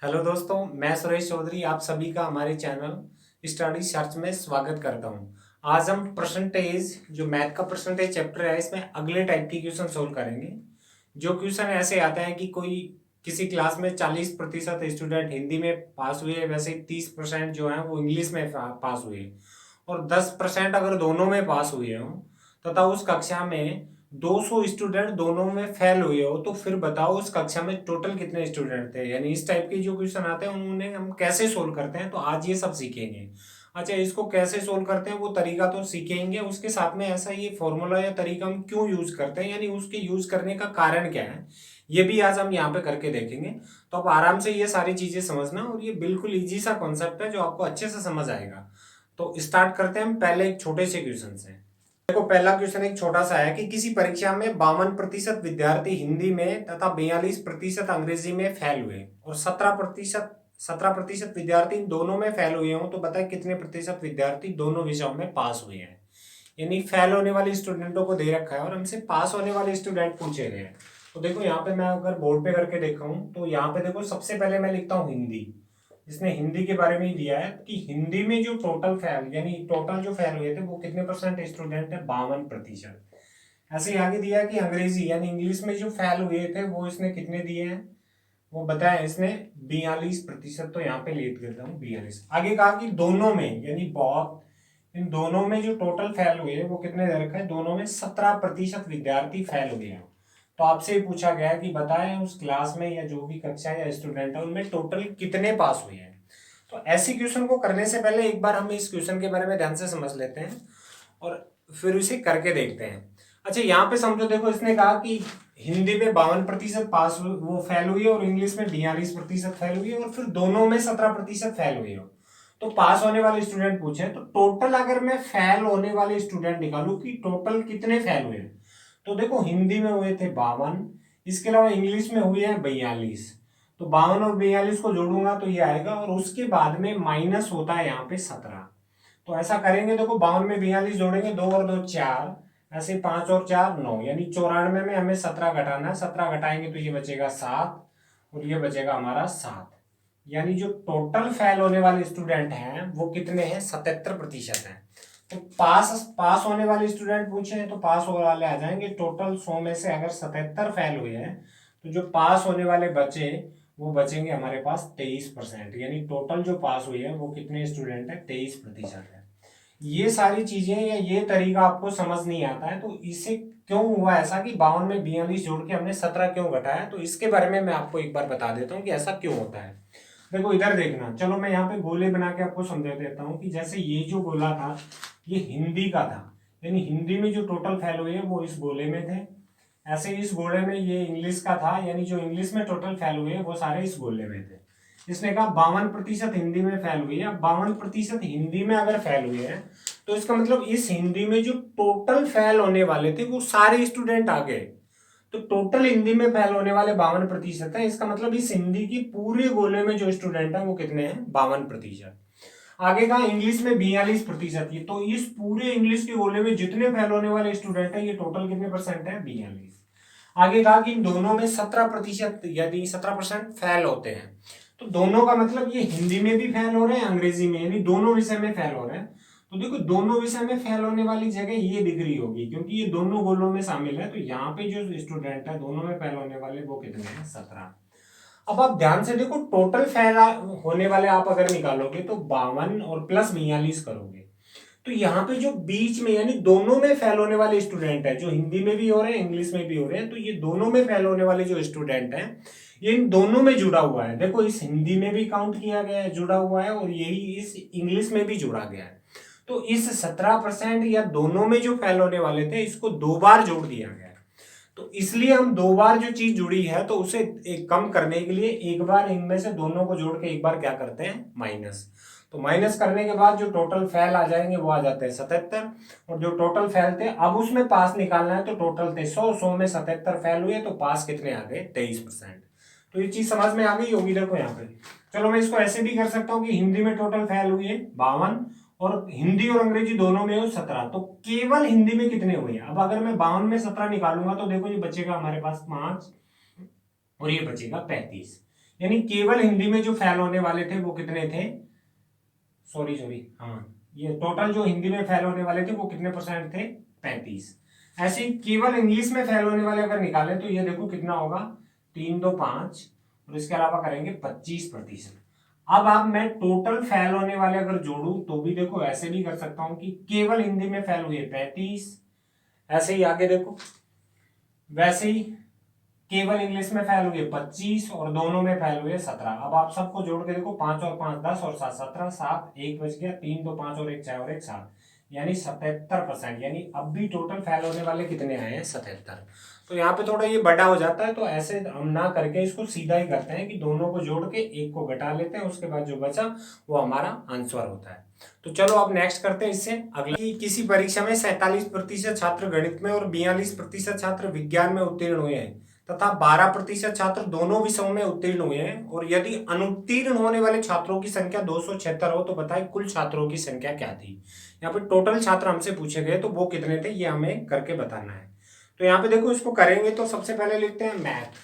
Hello दोस्तों, मैं सुरेश चौधरी आप सभी का हमारे चैनल स्टडी सर्च में स्वागत करता हूं। आज हम परसेंटेज जो मैथ का परसेंटेज चैप्टर है इसमें अगले टाइप की क्वेश्चन सोल्व करेंगे। जो क्वेश्चन ऐसे आता है कि कोई किसी क्लास में 40% स्टूडेंट हिंदी में पास हुए, वैसे 30% जो है वो इंग्लिश में पास हुए और 10% अगर दोनों में पास हुए हो तथा उस कक्षा में 200 स्टूडेंट दोनों में फेल हुए हो, तो फिर बताओ उस कक्षा में टोटल कितने स्टूडेंट थे। यानी इस टाइप के जो क्वेश्चन आते हैं उन्होंने हम कैसे सोल्व करते हैं, तो आज ये सब सीखेंगे। अच्छा, इसको कैसे सोल्व करते हैं वो तरीका तो सीखेंगे, उसके साथ में ऐसा ये फॉर्मूला या तरीका हम क्यों यूज करते हैं, यानी उसके यूज करने का कारण क्या है, ये भी आज हम यहाँ पे करके देखेंगे। तो आप आराम से ये सारी चीजें समझना, और ये बिल्कुल इजी सा कॉन्सेप्ट है जो आपको अच्छे से समझ आएगा। तो स्टार्ट करते हैं हम पहले एक छोटे से क्वेश्चन से। देखो, पहला क्वेश्चन एक छोटा सा है कि किसी परीक्षा में 52% विद्यार्थी हिंदी में तथा 42% अंग्रेजी में फेल हुए और 17% विद्यार्थी इन दोनों में फेल हुए हों, तो बताए कितने प्रतिशत विद्यार्थी दोनों विषयों में पास हुए हैं। यानी फेल होने वाले स्टूडेंटों को दे रखा है और हमसे पास होने वाले स्टूडेंट पूछे गए हैं। तो देखो यहाँ पे मैं अगर बोर्ड पे करके देखा हूँ तो यहाँ पे देखो सबसे पहले मैं लिखता हूँ हिंदी। इसने हिंदी के बारे में ही दिया है कि हिंदी में जो टोटल फेल यानी टोटल जो फेल हुए थे वो कितने परसेंट स्टूडेंट है, 52%। ऐसे ही आगे दिया है कि अंग्रेजी यानी इंग्लिश में जो फेल हुए थे वो इसने कितने दिए हैं, वो बताया इसने 42%। तो यहाँ पे लेट करता हूँ 42। आगे कहा कि दोनों में यानी बहुत, इन दोनों में जो टोटल फेल हुए वो कितने दे रखा है, दोनों में 17% विद्यार्थी फेल हुए हैं। तो आपसे ही पूछा गया कि बताएं उस क्लास में या जो भी कक्षा या स्टूडेंट है उनमें टोटल कितने पास हुए हैं। तो ऐसी क्वेश्चन को करने से पहले एक बार हम इस क्वेश्चन के बारे में ध्यान से समझ लेते हैं और फिर उसे करके देखते हैं। अच्छा, यहाँ पे समझो, देखो इसने कहा कि हिंदी में 52% पास वो फेल हुई और इंग्लिश में 42% फेल हुई और फिर दोनों में 17% फेल हुई हो। तो पास होने वाले स्टूडेंट पूछे तो टोटल अगर मैं फेल होने वाले स्टूडेंट निकालू कि टोटल कितने फेल हुए, तो देखो हिंदी में हुए थे 52, इसके अलावा इंग्लिश में हुए हैं 42। तो 52 और 42 को जोड़ूंगा तो ये आएगा और उसके बाद में माइनस होता है यहाँ पे 17। तो ऐसा करेंगे, देखो 52 में 42 जोड़ेंगे, 2 और 2 4, ऐसे 5 और 4 9, यानी 94 में हमें 17 घटाना है। 17 घटाएंगे तो ये बचेगा 7 और ये बचेगा हमारा 7। यानी जो टोटल फेल होने वाले स्टूडेंट हैं वो कितने हैं, 77% हैं। तो पास पास होने वाले स्टूडेंट पूछे हैं तो पास होने वाले आ जाएंगे। टोटल 100 में से अगर 77 फेल हुए हैं तो जो पास होने वाले बचे वो बचेंगे हमारे पास 23%। यानी टोटल जो पास हुई है वो कितने स्टूडेंट है, 23% है। ये सारी चीजें या ये तरीका आपको समझ नहीं आता है तो इसे क्यों हुआ ऐसा कि 52 में 42 जोड़ के हमने 17 क्यों घटाया, तो इसके बारे में मैं आपको एक बार बता देता हूँ कि ऐसा क्यों होता है। देखो इधर देखना, चलो मैं यहाँ पे गोले बना के आपको समझा देता हूँ कि जैसे ये जो गोला था ये हिंदी का था, यानी हिंदी में जो टोटल फेल हुए हैं वो इस गोले में थे। ऐसे इस गोले में ये इंग्लिश का था, यानी जो इंग्लिश में टोटल फेल हुए हैं वो सारे इस गोले में थे। इसने कहा 52% हिंदी में फेल हुई है। 52% हिंदी में अगर फेल हुए हैं तो इसका मतलब इस हिंदी में जो टोटल फेल होने वाले थे वो सारे स्टूडेंट आ गए। तो टोटल हिंदी में फेल होने वाले 52% है, इसका मतलब इस हिंदी की पूरे गोले में जो स्टूडेंट है वो कितने हैं, 52%। आगे कहा इंग्लिश में 42%, ये तो इस पूरे इंग्लिश के गोले में जितने फेल होने वाले स्टूडेंट है ये टोटल कितने परसेंट है, 42। आगे कहा कि इन दोनों में 17%, यदि 17% फेल होते हैं तो दोनों का मतलब ये हिंदी में भी फेल हो रहे हैं अंग्रेजी में, यानी दोनों विषय में फेल हो रहे हैं। तो देखो दोनों विषय में फेल होने वाली जगह ये दिख रही होगी क्योंकि ये दोनों गोलों में शामिल है। तो यहाँ पे जो स्टूडेंट है दोनों में फेल होने वाले वो कितने हैं, 17। अब आप ध्यान से देखो, टोटल फेल होने वाले आप अगर निकालोगे तो 52 और प्लस 42 करोगे तो यहाँ पे जो बीच में यानी दोनों में फेल होने वाले स्टूडेंट है, जो हिंदी में भी हो रहे हैं इंग्लिश में भी हो रहे हैं, तो ये दोनों में फेल होने वाले जो स्टूडेंट हैं ये इन दोनों में जुड़ा हुआ है। देखो इस हिंदी में भी काउंट किया गया है, जुड़ा हुआ है, और यही इस इंग्लिश में भी जुड़ा गया है। तो इस 17% या दोनों में जो फेल होने वाले थे इसको 2 बार जोड़ दिया गया है। तो इसलिए हम 2 बार जो चीज जुड़ी है तो उसे एक कम करने के लिए एक बार इनमें से दोनों को जोड़ के एक बार क्या करते हैं, माइनस। तो माइनस करने के बाद जो टोटल फेल आ जाएंगे वो आ जाते हैं 77, और जो टोटल फेल थे अब उसमें पास निकालना है तो टोटल थे 100 में 77 फेल हुए तो पास कितने आ गए, 23%। तो ये चीज समझ में आ गई होगी। देखो यहाँ पे चलो मैं इसको ऐसे भी कर सकता हूँ कि हिंदी में टोटल फेल हुए 52 और हिंदी और अंग्रेजी दोनों में हो 17, तो केवल हिंदी में कितने हुए। अब अगर मैं 52 में 17 निकालूंगा तो देखो ये बचेगा हमारे पास 5 और ये बचेगा 35। यानी केवल हिंदी में जो फेल होने वाले थे वो कितने थे, सॉरी हाँ, ये टोटल जो हिंदी में फेल होने वाले थे वो कितने परसेंट थे, 35। ऐसे ही केवल इंग्लिश में फेल होने वाले अगर निकालें तो ये देखो कितना होगा, 3 2 5, और इसके अलावा करेंगे 25%। अब आप मैं टोटल फेल होने वाले अगर जोड़ू तो भी देखो ऐसे भी कर सकता हूं कि केवल हिंदी में फेल हुए 35, ऐसे ही आगे देखो वैसे ही केवल इंग्लिश में फेल हुए 25 और दोनों में फेल हुए 17। अब आप सबको जोड़ के देखो, 5 और 5 10 और 7 17, 7 1 बच गया, 3 2 5 और 1 6 और 1 7, यानी 77%। यानी अब भी टोटल फेल होने वाले कितने आए हैं, 77। तो यहाँ पे थोड़ा ये बड़ा हो जाता है, तो ऐसे हम ना करके इसको सीधा ही करते हैं कि दोनों को जोड़ के एक को घटा लेते हैं, उसके बाद जो बचा वो हमारा आंसर होता है। तो चलो अब नेक्स्ट करते हैं इससे अगला। किसी परीक्षा में 47% छात्र गणित में और 42% छात्र विज्ञान में उत्तीर्ण हुए हैं तथा 12% छात्र दोनों विषयों में उत्तीर्ण हुए हैं, और यदि अनुत्तीर्ण होने वाले छात्रों की संख्या 276 हो तो बताएं कुल छात्रों की संख्या क्या थी। यहाँ पे टोटल छात्र हमसे पूछे गए तो वो कितने थे, ये हमें करके बताना है। तो यहाँ पे देखो इसको करेंगे तो सबसे पहले लिखते हैं मैथ।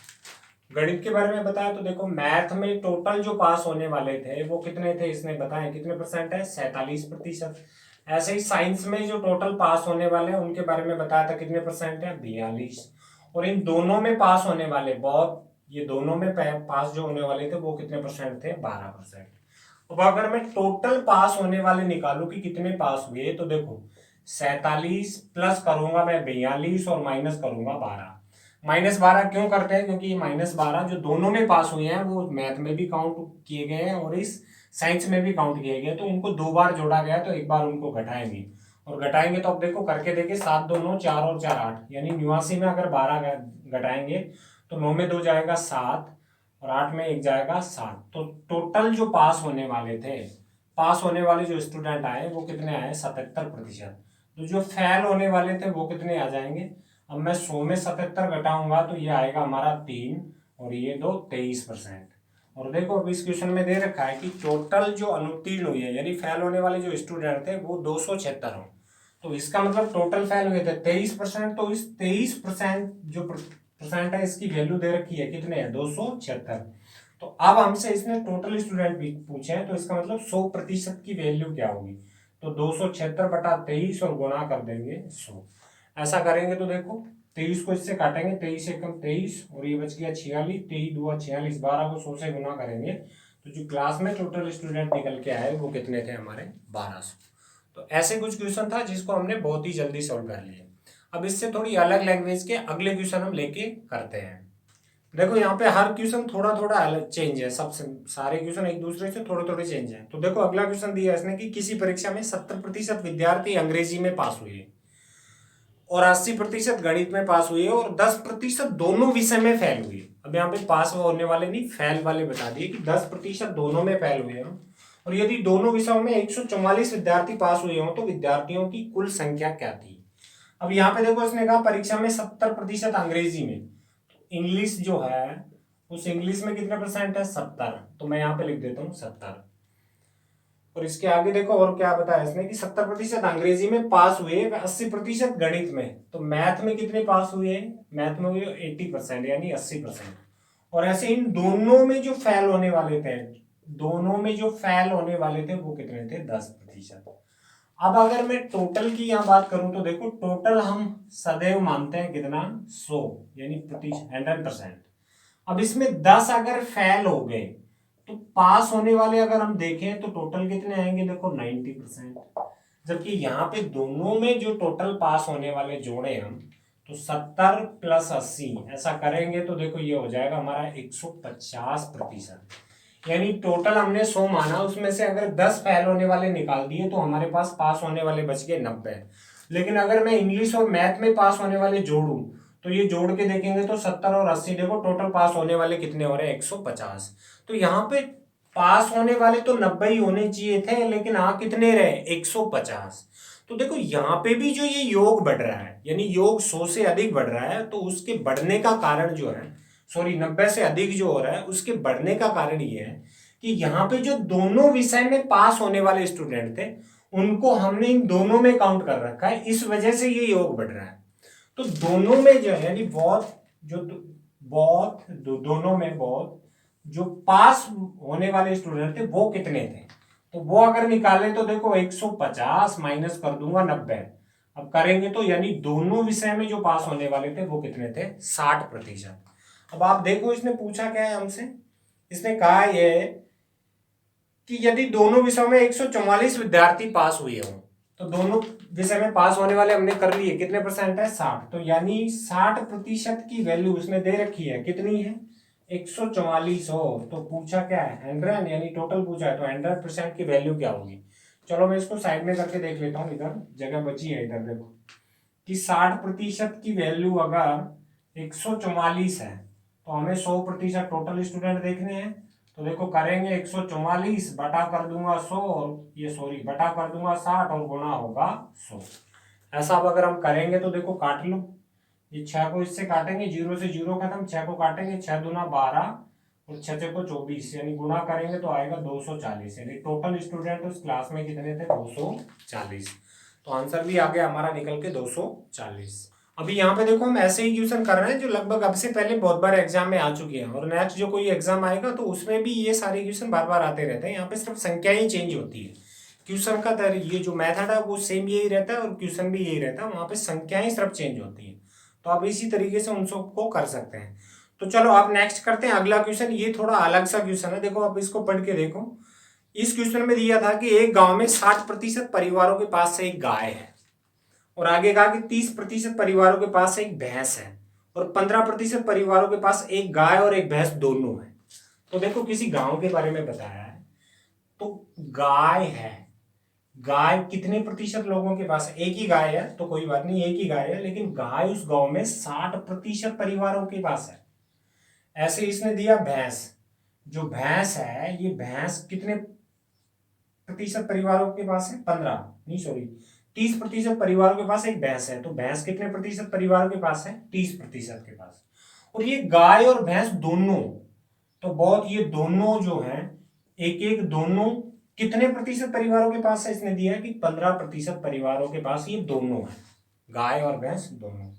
गणित के बारे में बताया तो देखो मैथ में टोटल जो पास होने वाले थे वो कितने थे, इसने बताया कितने परसेंट है, 47%। ऐसे ही साइंस में जो टोटल पास होने वाले हैं उनके बारे में बताया था कितने परसेंट है, 42। और इन दोनों में पास होने वाले बहुत, ये दोनों में पास जो होने वाले थे वो कितने परसेंट थे, 12%। अब अगर मैं टोटल पास होने वाले निकालू कि कितने पास हुए तो देखो 47 प्लस करूंगा मैं 42 और माइनस करूंगा 12। -12 क्यों करते हैं, क्योंकि -12 जो दोनों में पास हुए हैं वो मैथ में भी काउंट किए गए हैं और इस साइंस में भी काउंट किए गए, तो उनको 2 बार जोड़ा गया तो एक बार उनको घटाएंगे, और घटाएंगे तो अब देखो करके देखे, 7 2 9 4 और 4 8, यानी 89 में अगर 12 घटाएंगे तो 9 में 2 जाएगा 7 और 8 में 1 जाएगा 7। तो टोटल जो पास होने वाले थे, पास होने वाले जो स्टूडेंट आए वो कितने आए, 77%। तो जो फेल होने वाले थे वो कितने आ जाएंगे, अब मैं 100 में 77 घटाऊंगा तो ये आएगा हमारा 3 और ये 2 23%। और देखो अब इस क्वेश्चन में दे रखा है कि टोटल जो अनुत्तीर्ण हुए हैं यानी फेल होने वाले जो स्टूडेंट थे वो 276 हो, तो इसका मतलब टोटल फेल हुए थे 23%। तो इस 23% जो परसेंट है इसकी वैल्यू दे रखी है कितने है, 276। तो अब हमसे इसने टोटल स्टूडेंट भी पूछे हैं, तो इसका मतलब 100% की वैल्यू क्या होगी, तो 276/23 और गुणा कर देंगे 100। ऐसा करेंगे तो देखो 23 को इससे काटेंगे, 23 एकम 23 और ये बच गया 46, 23 2 46, 12 को 100 से गुना करेंगे तो जो क्लास में टोटल स्टूडेंट निकल के आए वो कितने थे हमारे, 1200। तो ऐसे कुछ क्वेश्चन था जिसको हमने बहुत ही जल्दी सॉल्व कर लिए। अब इससे थोड़ी अलग लैंग्वेज के अगले क्वेश्चन हम लेके करते हैं। देखो यहाँ पे हर क्वेश्चन थोड़ा थोड़ा अलग चेंज है, सब सारे क्वेश्चन एक दूसरे से थोड़े थोड़े चेंज है। तो देखो अगला क्वेश्चन दिया इसने कि किसी परीक्षा में 70% विद्यार्थी अंग्रेजी में पास हुए और 80% गणित में पास हुए और 10% दोनों विषय में फेल हुए। अब यहाँ पे पास होने वाले नहीं, फेल वाले बता दिए कि 10% दोनों में फेल हुए हों, और यदि दोनों विषयों में 144 विद्यार्थी पास हुए हों तो विद्यार्थियों की कुल संख्या क्या थी। अब यहाँ पे देखो इसने कहा परीक्षा में 70% अंग्रेजी में, इंग्लिश जो है उस इंग्लिश में कितने परसेंट है, 70। तो मैं यहाँ पे लिख देता हूँ 70। और इसके आगे देखो और क्या बताया इसने कि 70% अंग्रेजी में पास हुए, 80% गणित में। तो मैथ में कितने पास हुए, मैथ में हुए 80% यानी 80%। और ऐसे इन दोनों में जो फेल होने वाले थे, दोनों में जो फेल होने वाले थे वो कितने थे, 10%। अब अगर मैं टोटल की यहाँ बात करूं तो देखो टोटल हम सदैव मानते हैं कितना, 100 यानी 100%। अब इसमें 10 अगर फेल हो गए तो पास होने वाले अगर हम देखें तो टोटल कितने आएंगे, देखो 90%। जबकि यहाँ पे दोनों में जो टोटल पास होने वाले जोड़े हम तो 70 + 80 ऐसा करेंगे तो देखो ये हो जाएगा हमारा 150%। यानी टोटल हमने 100 माना, उसमें से अगर 10 फेल होने वाले निकाल दिए तो हमारे पास होने वाले बच गए 90। लेकिन अगर मैं इंग्लिश और मैथ में पास होने वाले जोड़ू तो ये जोड़ के देखेंगे तो 70 और 80 देखो टोटल पास होने वाले कितने हो रहे हैं, 150। तो यहाँ पे पास होने वाले तो 90 ही होने चाहिए थे, लेकिन हाँ कितने रहे, 150। तो देखो यहाँ पे भी जो ये योग बढ़ रहा है यानी योग 100 से अधिक बढ़ रहा है, तो उसके बढ़ने का कारण जो है, सॉरी 90 से अधिक जो हो रहा है उसके बढ़ने का कारण ये है कि यहाँ पे जो दोनों विषय में पास होने वाले स्टूडेंट थे उनको हमने इन दोनों में काउंट कर रखा है, इस वजह से ये योग बढ़ रहा है। तो दोनों में जो है यानी बहुत जो बहुत दोनों में बहुत जो पास होने वाले स्टूडेंट थे वो कितने थे, तो वो अगर निकाले तो देखो 150 माइनस कर दूंगा 90। अब करेंगे तो यानी दोनों विषय में जो पास होने वाले थे वो कितने थे, 60%। अब आप देखो इसने पूछा क्या है हमसे, इसने कहा ये कि यदि दोनों विषयों में 144 विद्यार्थी पास हुए हों, तो दोनों विषय में पास होने वाले हमने कर लिए, कितने परसेंट है, 60। तो यानी 60% की वैल्यू उसने दे रखी है, कितनी है, 144 हो। तो पूछा क्या है, 100, यानी टोटल पूछा है, तो 100% की वैल्यू क्या होगी। चलो मैं इसको साइड में करके देख लेता हूँ, इधर जगह बची है, इधर देखो कि 60% की वैल्यू अगर 144 है तो हमें 100% टोटल स्टूडेंट देखने हैं। तो देखो करेंगे 144 बटा कर दूंगा 100, और ये सॉरी बटा कर दूंगा 60 और गुणा होगा 100। ऐसा अब अगर हम करेंगे तो देखो काट लो, ये 6 को इससे काटेंगे, 0 से 0 खत्म, 6 को काटेंगे, 6 दूना 12 और 6 को 24, यानी गुणा करेंगे तो आएगा 240, यानी टोटल स्टूडेंट उस क्लास में कितने थे, 240। तो आंसर भी आ गया हमारा निकल के 240। अभी यहाँ पे देखो हम ऐसे ही क्वेश्चन कर रहे हैं जो लगभग अब से पहले बहुत बार एग्जाम में आ चुके हैं, और नेक्स्ट जो कोई एग्जाम आएगा तो उसमें भी ये सारे क्वेश्चन बार बार आते रहते हैं। यहाँ पे सिर्फ संख्या ही चेंज होती है, क्वेश्चन का ये जो मेथड है वो सेम यही रहता है और क्वेश्चन भी यही रहता है, वहाँ पे संख्याएं सिर्फ चेंज होती है। तो आप इसी तरीके से उन सबको कर सकते हैं। तो चलो आप नेक्स्ट करते हैं अगला क्वेश्चन, ये थोड़ा अलग सा क्वेश्चन है, देखो आप इसको पढ़ के देखो। इस क्वेश्चन में दिया था कि एक गांव में 60% परिवारों के पास एक गाय है, और आगे कहा कि 30% परिवारों के पास एक भैंस है, और 15% परिवारों के पास एक गाय और एक भैंस दोनों है। तो देखो किसी गांव के बारे में बताया है, तो गाय है, गाय कितने प्रतिशत लोगों के पास है, एक ही गाय है तो कोई बात नहीं, एक ही गाय है, लेकिन गाय उस गांव में 60% परिवारों के पास है। ऐसे इसने दिया भैंस, जो भैंस है ये भैंस कितने प्रतिशत परिवारों के पास है, 15 नहीं सॉरी 30% परिवारों के पास एक भैंस है, तो भैंस कितने प्रतिशत परिवारों के पास है, 30% के पास। और ये गाय और भैंस दोनों, तो बहुत ये दोनों जो है एक एक दोनों कितने प्रतिशत परिवारों के पास है, इसने दिया है कि 15% परिवारों के पास ये दोनों है, गाय और भैंस दोनों।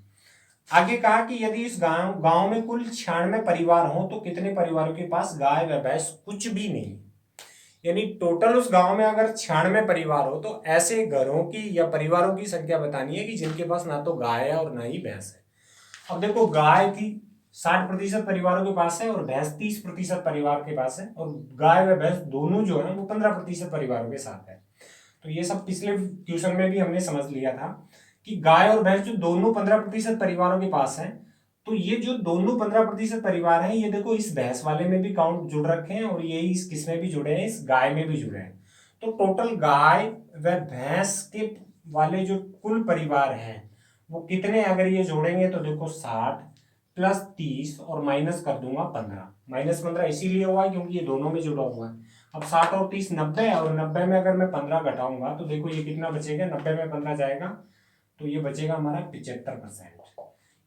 आगे कहा कि यदि इस गांव में कुल 96 परिवार हो तो कितने परिवारों के पास गाय व भैंस कुछ भी नहीं, यानी टोटल उस गांव में अगर 96 परिवार हो तो ऐसे घरों की या परिवारों की संख्या बतानी है कि जिनके पास ना तो गाय है और ना ही भैंस है। अब देखो गाय थी 60% परिवारों के पास है और भैंस 30% परिवार के पास है, और गाय व भैंस दोनों जो है वो 15% परिवारों के साथ है। तो ये सब पिछले क्वेश्चन में भी हमने समझ लिया था कि गाय और भैंस जो दोनों 15% परिवारों के पास है, तो ये जो दोनों 15% परिवार है ये देखो इस भैंस वाले में भी काउंट जुड़ रखे हैं, और ये इस किस में भी जुड़े हैं, इस गाय में भी जुड़े हैं। तो टोटल गाय व भैंस के वाले जो कुल परिवार हैं वो कितने, अगर ये जोड़ेंगे तो देखो 60 प्लस 30 और माइनस कर दूंगा 15, माइनस 15 इसीलिए हुआ है क्योंकि ये दोनों में जुड़ा हुआ है। अब 60 और 30 90, और 90 में अगर मैं 15 घटाऊंगा तो देखो ये कितना बचेगा, 90 में 15 जाएगा तो ये बचेगा हमारा 75%,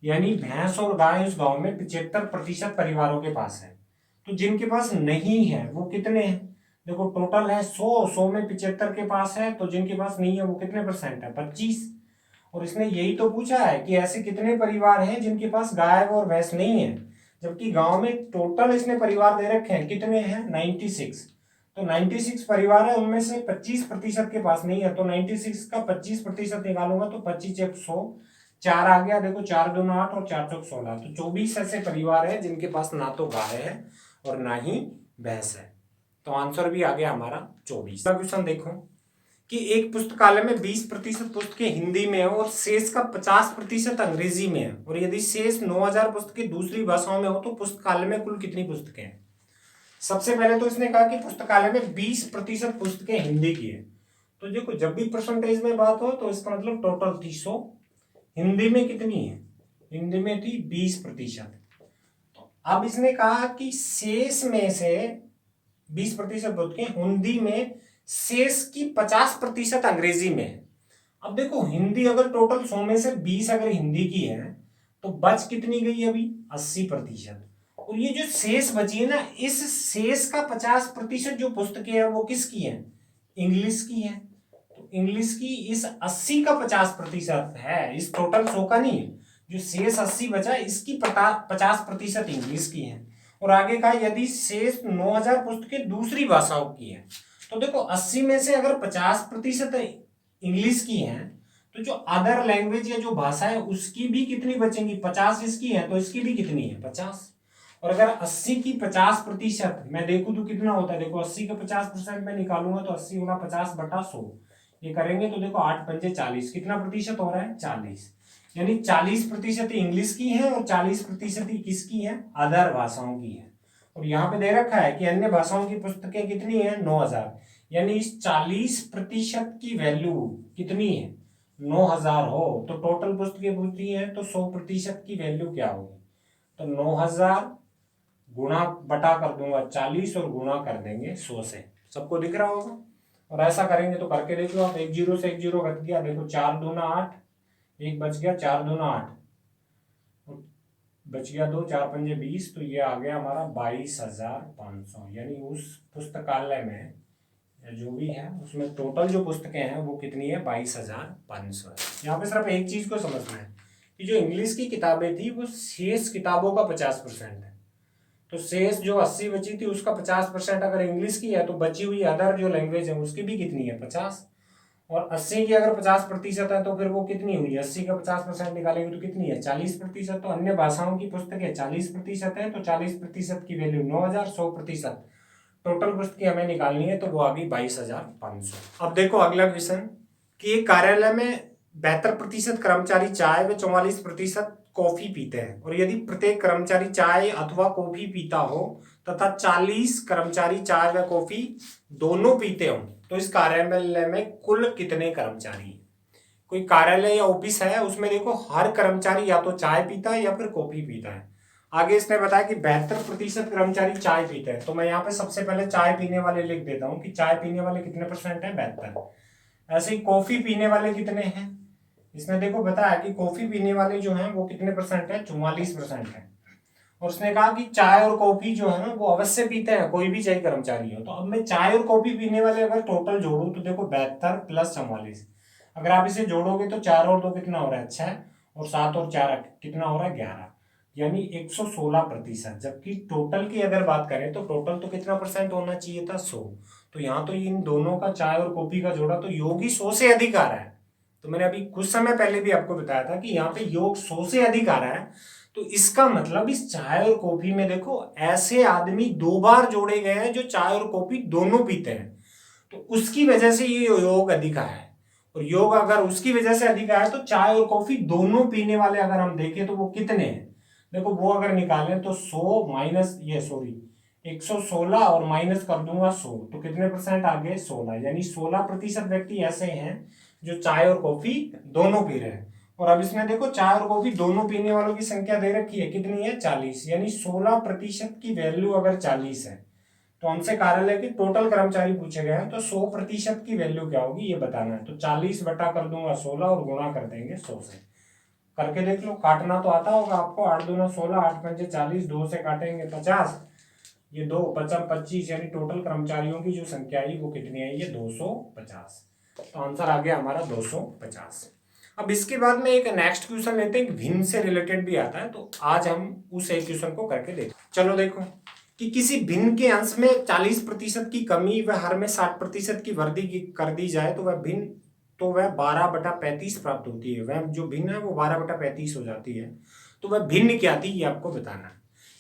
यानी भैंस और गाय उस गांव में 75% परिवारों के पास है। तो जिनके पास नहीं है वो कितने हैं, देखो टोटल है 100 में 75 के पास है, तो जिनके पास नहीं है वो कितने परसेंट है, 25। और इसने यही तो पूछा है कि ऐसे कितने परिवार हैं जिनके पास गाय और भैंस नहीं है, जबकि गांव में टोटल इसने परिवार दे रखे हैं, कितने हैं, 96। तो 96 परिवार है, उनमें से 25% के पास नहीं है, तो 96 का 25% निकालूंगा तो 25 100, 4 आ गया, देखो 4 2 8 और 4 चौक 16, तो 24 ऐसे परिवार है जिनके पास ना तो गाय है और ना ही भैंस है। तो आंसर भी आ गया हमारा 24। क्वेश्चन देखो कि एक पुस्तकालय में 20% पुस्तकें हिंदी में है और शेष का 50% अंग्रेजी में है, और यदि शेष 9000 पुस्तकें दूसरी भाषाओं में हो तो पुस्तकालय में कुल कितनी पुस्तकें हैं। सबसे पहले तो इसने कहा कि पुस्तकालय में 20% पुस्तकें हिंदी की है, तो देखो जब भी परसेंटेज में बात हो तो इसका मतलब टोटल 300, हिंदी में कितनी है, हिंदी में थी 20%। तो अब इसने कहा कि शेष में से 20% पुस्तकें हिंदी में, शेष की 50% अंग्रेजी में है। अब देखो हिंदी अगर टोटल 100 में से 20 अगर हिंदी की है तो बच कितनी गई अभी, 80%। और ये जो शेष बची है ना, इस शेष का 50% जो पुस्तकें हैं वो किसकी है, इंग्लिश की है। तो इंग्लिश की इस 80 का 50% है, इस टोटल 100 का नहीं है, जो शेष 80 बचा इसकी 50% इंग्लिश की है। और आगे कहा यदि शेष 9000 पुस्तकें दूसरी भाषाओं की है। तो देखो 80 में से अगर 50% इंग्लिश की हैं तो जो अदर लैंग्वेज या जो भाषा है उसकी भी कितनी बचेंगी, 50 इसकी है तो इसकी भी कितनी है 50। और अगर 80 की 50% मैं देखूं तो कितना होता है, देखो 80 का 50% मैं निकालूंगा तो 80 गुना 50/100 ये करेंगे तो देखो 8 पंजे 40, कितना प्रतिशत हो रहा है 40। यानी 40% इंग्लिश की है और 40% किसकी है, अदर भाषाओं की है। और यहाँ पे दे रखा है कि अन्य भाषाओं की पुस्तकें कितनी है 9000, यानी इस 40% की वैल्यू कितनी है 9000 हो तो टोटल पुस्तकें पूछती है तो 100% की वैल्यू क्या होगी। तो 9000 गुणा बटा कर दूंगा 40 और गुणा कर देंगे 100 से। सबको दिख रहा होगा। और ऐसा करेंगे तो करके देख लो आप, 1 0 से 1 0 घट गया, देखो 4 दूना 8, एक बच गया 4 दूना 8, बच गया 2, 4 पंजे 20, तो ये आ गया हमारा 22,500। यानी उस पुस्तकालय में जो भी है उसमें टोटल जो पुस्तकें हैं वो कितनी है 22,500 है। यहाँ पे सिर्फ एक चीज को समझना है कि जो इंग्लिश की किताबें थी वो शेष किताबों का 50% है। तो शेष जो 80 बची थी उसका 50% अगर इंग्लिश की है तो बची हुई अदर जो लैंग्वेज है उसकी भी कितनी है 50। और 80 की अगर 50% है तो फिर वो कितनी हुई, 80 का 50% निकालेंगे तो कितनी है 40%। तो अन्य भाषाओं की पुस्तकें 40% है तो 40% की वैल्यू 9000, 100% टोटल पुस्तकें हमें निकालनी है तो वो आ गई 22,500। अब देखो अगला क्वेश्चन कि एक कार्यालय में 72% कर्मचारी चाय व 44% कॉफी पीते हैं, और यदि प्रत्येक कर्मचारी चाय अथवा कॉफी पीता हो तथा 40 कर्मचारी चाय व कॉफी दोनों पीते हो तो इस कार्यालय में कुल कितने कर्मचारी। कोई कार्यालय या ऑफिस है उसमें देखो हर कर्मचारी या तो चाय पीता है या फिर कॉफी पीता है। आगे इसने बताया कि 72% कर्मचारी चाय पीते हैं, तो मैं यहाँ पे सबसे पहले चाय पीने वाले लिख देता हूँ कि चाय पीने वाले कितने परसेंट है 72। ऐसे ही कॉफी पीने वाले कितने हैं, इसने देखो बताया कि कॉफी पीने वाले जो हैं वो कितने परसेंट है 44% है। और उसने कहा कि चाय और कॉफी जो है ना वो अवश्य पीते हैं कोई भी चाहे कर्मचारी हो। तो अब मैं चाय और कॉफी पीने वाले अगर टोटल जोड़ू तो देखो 72 प्लस 44, अगर आप इसे जोड़ोगे तो 4 और 2 कितना हो रहा है 6, और 7 और 4 कितना हो रहा है 11, यानी 116%। जबकि टोटल की अगर बात करें तो टोटल तो कितना परसेंट होना चाहिए था 100। तो यहाँ तो इन दोनों का चाय और कॉफी का जोड़ा तो योग ही 100 से अधिक आ रहा है। तो मैंने अभी कुछ समय पहले भी आपको बताया था कि यहाँ पे योग 100 से अधिक आ रहा है। तो इसका मतलब इस चाय और कॉफी में देखो ऐसे आदमी 2 बार जोड़े गए हैं जो चाय और कॉफी दोनों पीते हैं, तो उसकी वजह से ये योग अधिक आया है। और योग अगर उसकी वजह से अधिक आया तो चाय और कॉफी दोनों पीने वाले अगर हम देखें तो वो कितने हैं, देखो वो अगर निकालें तो 100 माइनस ये सॉरी 116 और माइनस कर दूंगा 100 तो कितने परसेंट आ गए 16, यानी 16% व्यक्ति ऐसे हैं जो चाय और कॉफी दोनों पी रहे हैं। और अब इसमें देखो चाय और कॉफी दोनों पीने वालों की संख्या दे रखी है कितनी है 40, यानी 16% की वैल्यू अगर 40 है तो हमसे कार्यालय के टोटल कर्मचारी पूछे गए हैं तो 100% की वैल्यू क्या होगी ये बताना है। तो 40 बटा कर दूंगा 16 और गुणा कर देंगे 100 से। करके देख लो, काटना तो आता होगा आपको, 8 दूना 16, 8 पंजे 40, 2 से काटेंगे 50, ये 2 पचम 25, यानी टोटल कर्मचारियों की जो संख्या आई वो कितनी आई है 250। तो आंसर आ गया हमारा 250। अब इसके बाद में एक नेक्स्ट क्वेश्चन लेते हैं, भिन्न से रिलेटेड भी आता है, तो आज हम उस एक क्वेश्चन को करके देखते हैं। चलो देखो कि किसी भिन्न के अंश में 40% की कमी व हर में 60% की वृद्धि कर दी जाए तो वह 12/35 प्राप्त होती है। वह जो भिन्न है वो 12/35 हो जाती है। तो वह भिन्न क्या थी ये आपको बताना है।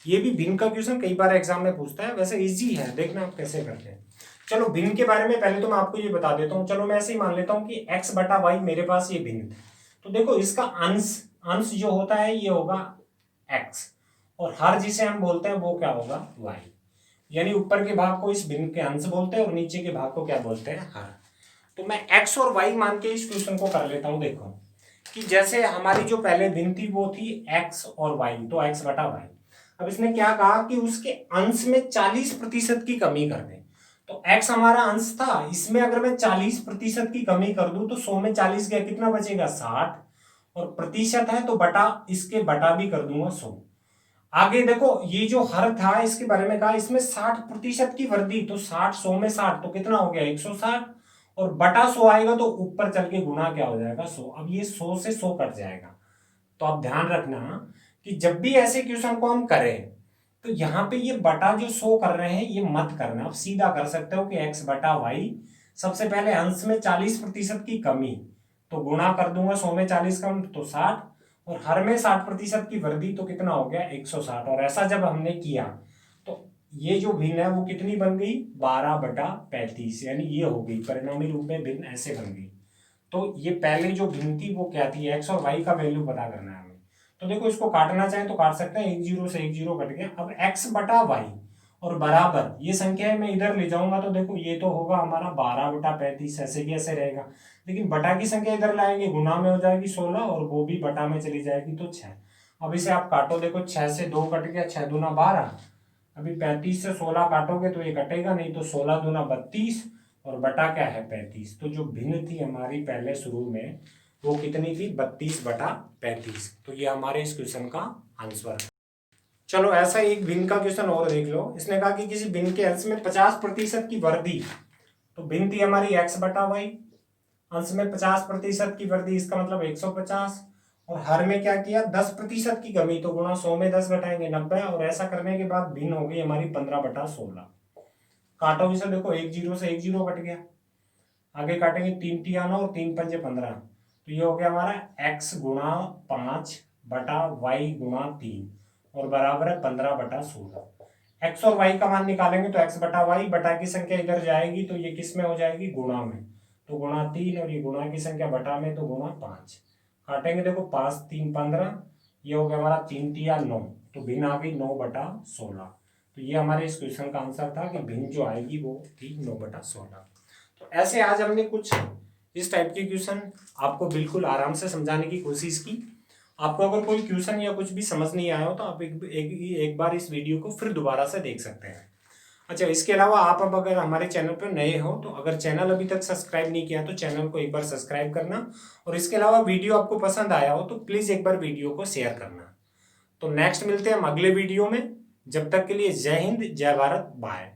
ये भी भिन्न का क्वेश्चन कई बार एग्जाम में पूछता है, वैसे इजी है, देखना आप कैसे करते हैं। चलो भिन्न के बारे में पहले तो मैं आपको ये बता देता हूँ। चलो मैं ऐसे ही मान लेता हूँ कि x/y मेरे पास ये भिन्न है, तो देखो इसका अंश जो होता है ये होगा x, और हर जिसे हम बोलते हैं वो क्या होगा y, यानी ऊपर के भाग को इस भिन्न के अंश बोलते हैं और नीचे के भाग को क्या बोलते हैं हर। तो मैं x और y मान के इस क्वेश्चन को कर लेता हूं। देखो कि जैसे हमारी जो पहले भिन्न थी वो थी x और y, तो x/y। अब इसने क्या कहा कि उसके अंश में 40% की कमी कर दें। तो x हमारा अंश था, इसमें अगर मैं 40% की कमी कर दूं तो 100 में 40 गया कितना बचेगा 60, और प्रतिशत है तो बटा, इसके बटा भी कर दूंगा 100। आगे देखो ये जो हर था इसके बारे में कहा इसमें 60% की वृद्धि, तो 60 100 में 60 तो कितना हो गया 160, और बटा 100 आएगा तो ऊपर चल के गुना क्या हो जाएगा 100। अब ये 100 से 100 कट जाएगा। तो आप ध्यान रखना कि जब भी ऐसे क्वेश्चन को हम करें तो यहाँ पे ये बटा जो शो कर रहे हैं ये मत करना, आप सीधा कर सकते हो कि x बटा वाई। सबसे पहले अंश में 40% की कमी, तो गुणा कर दूंगा 100 में 40 कम तो 60, और हर में 60% की वृद्धि, तो कितना हो गया 160। और ऐसा जब हमने किया तो ये जो भिन्न है वो कितनी बन गई 12/35, यानी ये हो गई परिणामी रूप में भिन्न ऐसे बन गई। तो ये पहले जो भिन्न थी वो क्या थी, एक्स और वाई का वैल्यू पता करना है हमें। तो देखो इसको काटना चाहे तो काट सकते हैं, 1 0 से 1 0 कट गया। अब एक्स बटा वाई और बराबर ये संख्या मैं इधर ले जाऊंगा तो देखो ये तो होगा हमारा 12/35, ऐसे की ऐसे रहेगा। लेकिन बटा की संख्या इधर लाएंगे, गुना में हो जाएगी 16 और वो भी बटा में चली जाएगी तो 6। अब इसे आप काटो, देखो 6 से 2 कट गया, 6 दूना 12। अभी 35 से 16 काटोगे तो ये कटेगा नहीं, तो 16 दूना 32 और बटा क्या है 35। तो जो भिन्न थी हमारी पहले शुरू में वो कितनी थी 32/35। तो ये हमारे इस क्वेश्चन का आंसर है। चलो ऐसा एक भिन्न का क्वेश्चन और देख लो। इसने कहा कि किसी भिन्न के अंश में 50% की वृद्धि, तो भिन्न थी हमारी x बटा वाई, अंश में 50% की वृद्धि, इसका मतलब 150, और हर में क्या किया 10% की कमी, तो गुणा 100 में 10 घटाएंगे 90, और ऐसा करने के बाद भिन्न हो गई हमारी 15/16। काटो इसे, देखो 1 0 से 1 0 कट गया, आगे काटेंगे 3 × 9 और 3 × 5 = 15, तो ये हो गया हमारा x गुणा 5 बटा y गुणा 3 और बराबर है 15/16। x और y का मान निकालेंगे तो x बटा वाई, बटा की संख्या इधर जाएगी तो ये किस में हो जाएगी गुणा में, तो गुणा 3, और ये गुणा की संख्या बटा में तो गुणा 5। काटेंगे देखो 5 3 15, ये हो गया हमारा 3 × 9, तो भिन्न आ गई 9/16। तो ये हमारे इस क्वेश्चन का आंसर था कि भिन्न जो आएगी वो थी 9/16। तो ऐसे आज हमने कुछ इस टाइप के क्वेश्चन आपको बिल्कुल आराम से समझाने की कोशिश की। आपको अगर कोई क्वेश्चन या कुछ भी समझ नहीं आया हो तो आप एक बार इस वीडियो को फिर दोबारा से देख सकते हैं। अच्छा, इसके अलावा आप अब अगर हमारे चैनल पर नए हो तो अगर चैनल अभी तक सब्सक्राइब नहीं किया तो चैनल को एक बार सब्सक्राइब करना, और इसके अलावा वीडियो आपको पसंद आया हो तो प्लीज़ एक बार वीडियो को शेयर करना। तो नेक्स्ट मिलते हैं हम अगले वीडियो में। जब तक के लिए जय हिंद, जय भारत, बाय।